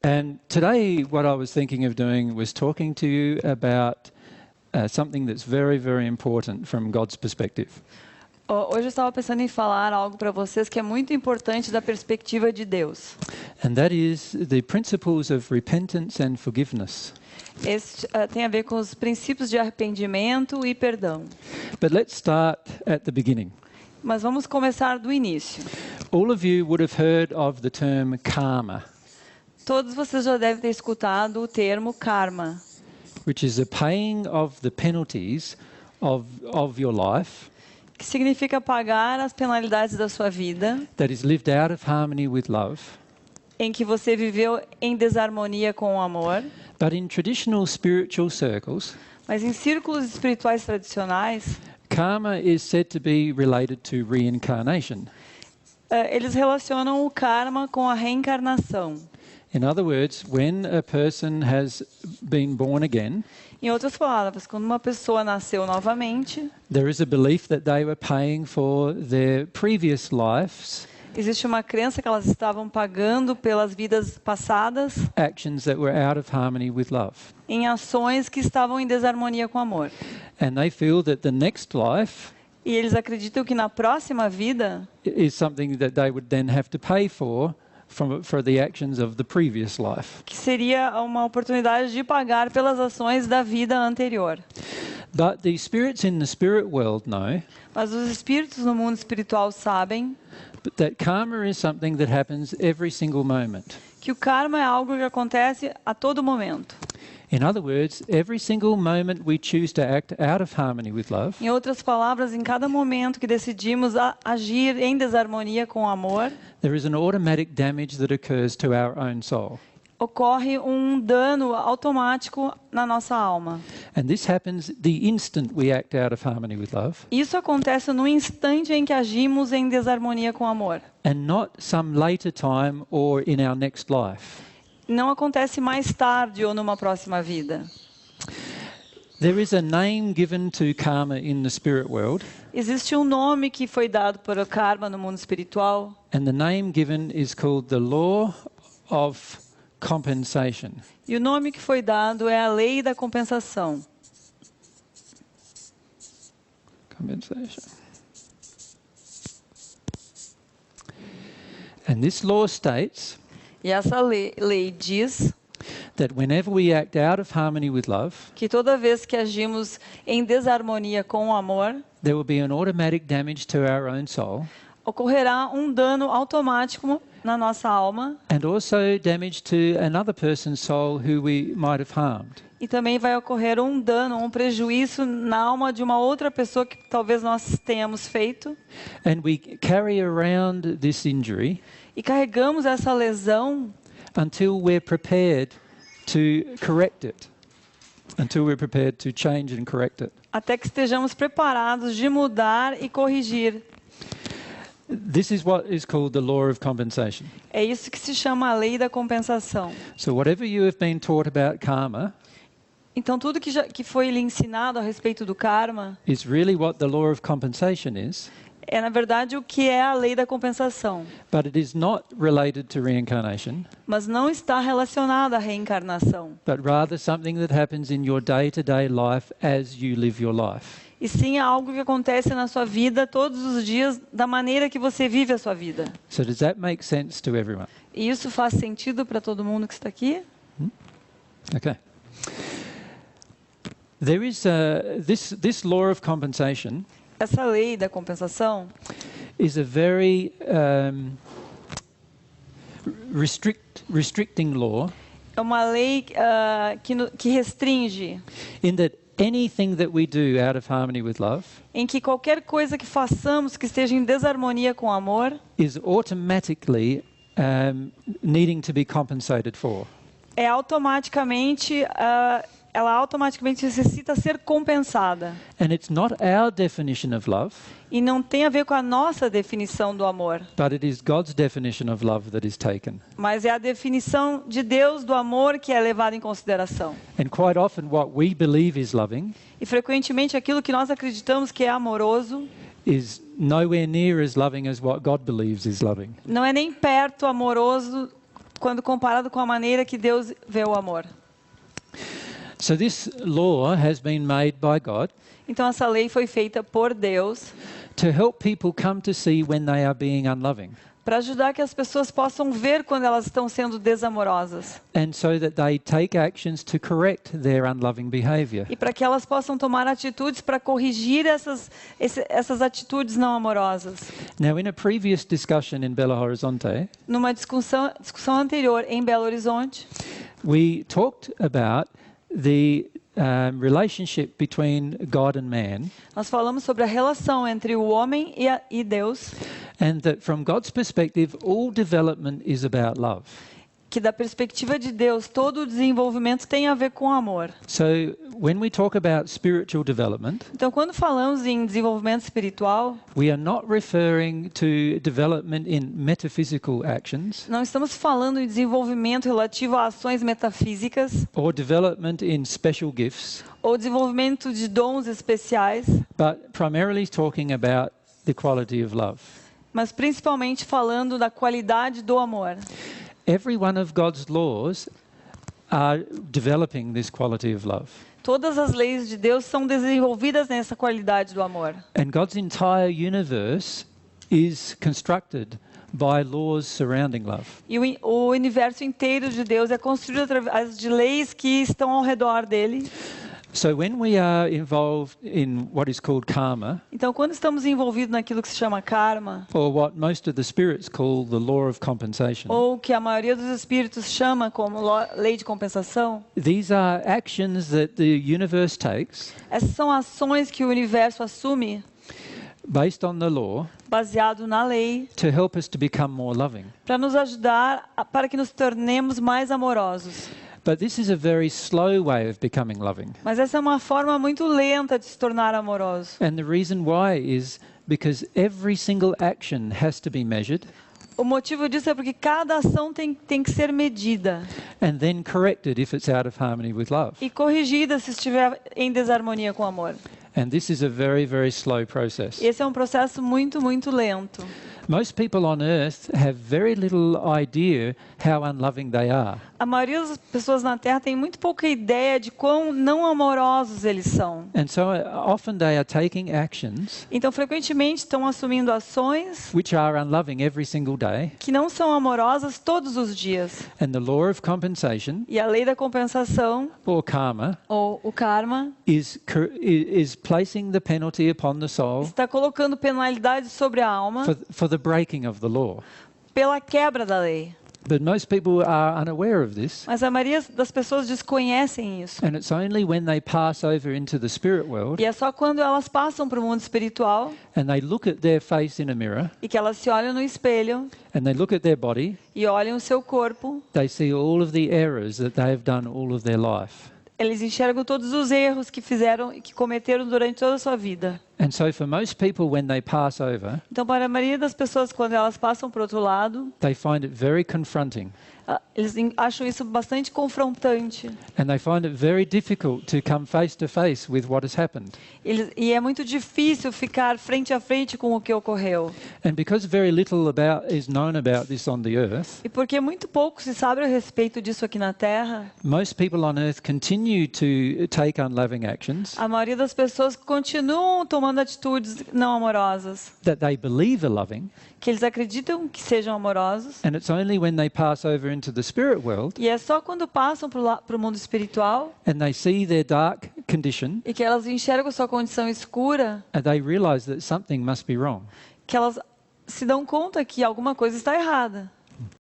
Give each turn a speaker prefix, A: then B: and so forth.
A: And today what I was thinking of doing was talking to you about something that's very, very important from God's perspective.
B: Hoje eu estava pensando em falar algo para vocês que é muito importante da perspectiva de Deus.
A: And that is the principles of repentance and forgiveness.
B: Esse tem a ver com os princípios de arrependimento e perdão.
A: But let's start at the beginning.
B: Mas vamos começar do início.
A: All of you would have heard of the term karma,
B: Todos vocês já devem ter escutado o termo karma,
A: which is the paying of the penalties of your life
B: que significa pagar as penalidades da sua vida,
A: that is lived out of harmony with love.
B: em que você viveu em desarmonia com o amor.
A: But in traditional spiritual circles,
B: Mas em círculos espirituais tradicionais,
A: karma is said to be related to reincarnation.
B: eles relacionam o karma com a reencarnação.
A: In other words, when a person has been born again,
B: Em outras palavras, quando uma pessoa nasceu novamente,
A: there is a belief that they were paying for their previous lives,
B: existe uma crença que elas estavam pagando pelas vidas passadas
A: actions that were out of harmony with love.
B: em ações que estavam em desarmonia com o amor.
A: And they feel that the next life
B: E eles acreditam que na próxima vida
A: is something that they would then have to pay for the actions of the previous life.
B: que seria uma oportunidade de pagar pelas ações da vida anterior.
A: But the spirits in the spirit world know
B: Mas os espíritos no mundo espiritual sabem
A: that karma is something that happens every single moment.
B: que o karma é algo que acontece a todo momento.
A: In other words, every single moment we choose to act out of harmony with love,
B: Em outras palavras, em cada momento que decidimos agir em desarmonia com o amor,
A: there is an automatic damage that occurs to our own soul.
B: ocorre um dano automático na nossa alma.
A: And this happens the instant we act out of harmony with love,
B: Isso acontece no instante em que agimos em desarmonia com o amor.
A: and not some later time or in our next life.
B: Não acontece mais tarde ou numa próxima vida.
A: There is a name given to karma in the spirit world,
B: Existe um nome que foi dado para o karma no mundo espiritual,
A: and the name given is called the law of compensation.
B: e o nome que foi dado é a lei da compensação.
A: Compensation. And this law states
B: E essa lei diz
A: that whenever we act out of harmony with love,
B: que toda vez que agimos em desarmonia com o amor,
A: there will be an automatic damage to our own soul,
B: ocorrerá um dano automático na nossa alma
A: and also damage to another person's soul who we might have harmed.
B: e também vai ocorrer um dano, um prejuízo na alma de uma outra pessoa que talvez nós tenhamos feito.
A: And we carry around this injury
B: E carregamos essa lesão
A: until we're prepared to correct it, until we're prepared to change and correct it.
B: até que estejamos preparados de mudar e corrigir.
A: This is what is called the law of compensation.
B: É isso que se chama a lei da compensação.
A: So whatever you have been taught about karma
B: Então, tudo que foi lhe ensinado a respeito do karma
A: is really what the law of compensation is,
B: é, na verdade, o que é a lei da compensação.
A: but it is not related to reincarnation,
B: Mas não está relacionado à reencarnação.
A: but rather something that happens in your day-to-day life as you live your life.
B: E sim é algo que acontece na sua vida todos os dias, da maneira que você vive a sua vida.
A: So does that make sense to everyone?
B: E isso faz sentido para todo mundo que está aqui?
A: Okay. There is this law of compensation
B: Essa lei da compensação
A: is a very restricting law
B: é uma lei que restringe,
A: in that anything that we do out of harmony with love
B: em que qualquer coisa que façamos que esteja em desarmonia com o amor
A: is automatically needing to be compensated for.
B: é automaticamente ela automaticamente necessita ser compensada.
A: And it's not our definition of love,
B: E não tem a ver com a nossa definição do amor,
A: but it is God's definition of love that is taken.
B: mas é a definição de Deus do amor que é levada em consideração.
A: And quite often what we believe is loving
B: E frequentemente aquilo que nós acreditamos que é amoroso
A: is nowhere near as loving as what God believes is loving.
B: não é nem perto amoroso quando comparado com a maneira que Deus vê o amor.
A: So this law has been made by God
B: Então essa lei foi feita por Deus
A: to help people come to see when they are being unloving,
B: para ajudar que as pessoas possam ver quando elas estão sendo desamorosas.
A: and so that they take actions to correct their unloving behavior.
B: E para que elas possam tomar atitudes para corrigir essas atitudes não amorosas.
A: Now, in a previous discussion in Belo Horizonte,
B: Numa discussão anterior em Belo Horizonte,
A: we talked about the relationship between God and man,
B: nós falamos sobre a relação entre o homem e Deus,
A: and that from God's perspective, all development is about love.
B: que da perspectiva de Deus, todo o desenvolvimento tem a ver com amor.
A: So, when we talk about spiritual development,
B: Então, quando falamos em desenvolvimento espiritual,
A: we are not referring to development in metaphysical actions
B: não estamos falando em desenvolvimento relativo a ações metafísicas
A: or development in special gifts,
B: ou desenvolvimento de dons especiais,
A: but primarily talking about the quality of love.
B: mas principalmente falando da qualidade do amor.
A: Every one of God's laws are developing this quality of love.
B: Todas as leis de Deus são desenvolvidas nessa qualidade do amor.
A: And God's entire universe is constructed by laws surrounding love.
B: E o universo inteiro de Deus é construído através de leis que estão ao redor dele.
A: So when we are involved in what is called karma,
B: Então, quando estamos envolvidos naquilo que se chama karma,
A: or what most of the spirits call the law of compensation,
B: ou que a maioria dos espíritos chama como lei de compensação,
A: these are actions that the universe takes
B: essas são ações que o universo assume
A: based on the law
B: baseado na lei
A: to help us to become more loving.
B: para nos ajudar para que nos tornemos mais amorosos.
A: But this is a very slow way of becoming loving.
B: Mas essa é uma forma muito lenta de se tornar amoroso.
A: And the reason why is because every single action has to be measured
B: O motivo disso é porque cada ação tem que ser medida
A: and then corrected if it's out of harmony with love.
B: e corrigida se estiver em desarmonia com o amor.
A: And this is a very, very slow process.
B: Esse é um processo muito, muito lento.
A: Most people on earth have very little idea how unloving they are.
B: A maioria das pessoas na Terra tem muito pouca ideia de quão não amorosos eles são.
A: And so often they are taking actions
B: Então, frequentemente, estão assumindo ações
A: which are unloving every single day.
B: que não são amorosas todos os dias.
A: And the law of compensation,
B: E a lei da compensação,
A: or karma,
B: ou o karma,
A: is placing the penalty upon the soul
B: está colocando penalidade sobre a alma
A: for the breaking of the law.
B: pela quebra da lei.
A: But most people are unaware of this.
B: Mas a maioria das pessoas desconhecem isso.
A: And it's only when they pass over into the spirit world
B: E é só quando elas passam para o mundo espiritual
A: and they look at their face in a mirror
B: e que elas se olham no espelho
A: and they look at their body,
B: e olham o seu corpo,
A: they see all of the errors that they have done all of their life.
B: eles enxergam todos os erros que fizeram e que cometeram durante toda a sua vida.
A: And so for most people, when they pass over,
B: Então, para a maioria das pessoas, quando elas passam para o outro lado,
A: they find it very confronting.
B: eles acham isso bastante confrontante.
A: And they find it very difficult to come face to face with what has happened.
B: E é muito difícil ficar frente a frente com o que ocorreu.
A: And because very little is known about this on the earth,
B: E porque muito pouco se sabe a respeito disso aqui na Terra,
A: most people on earth continue to take unloving actions
B: a maioria das pessoas continuam tomando atitudes não amorosas,
A: that they believe are loving.
B: que eles acreditam que sejam amorosos.
A: And it's only when they pass over into the spirit world
B: E é só quando passam para o mundo espiritual
A: and they see their dark condition
B: e que elas enxergam sua condição escura,
A: and they realize that something must be wrong.
B: que elas se dão conta que alguma coisa está errada.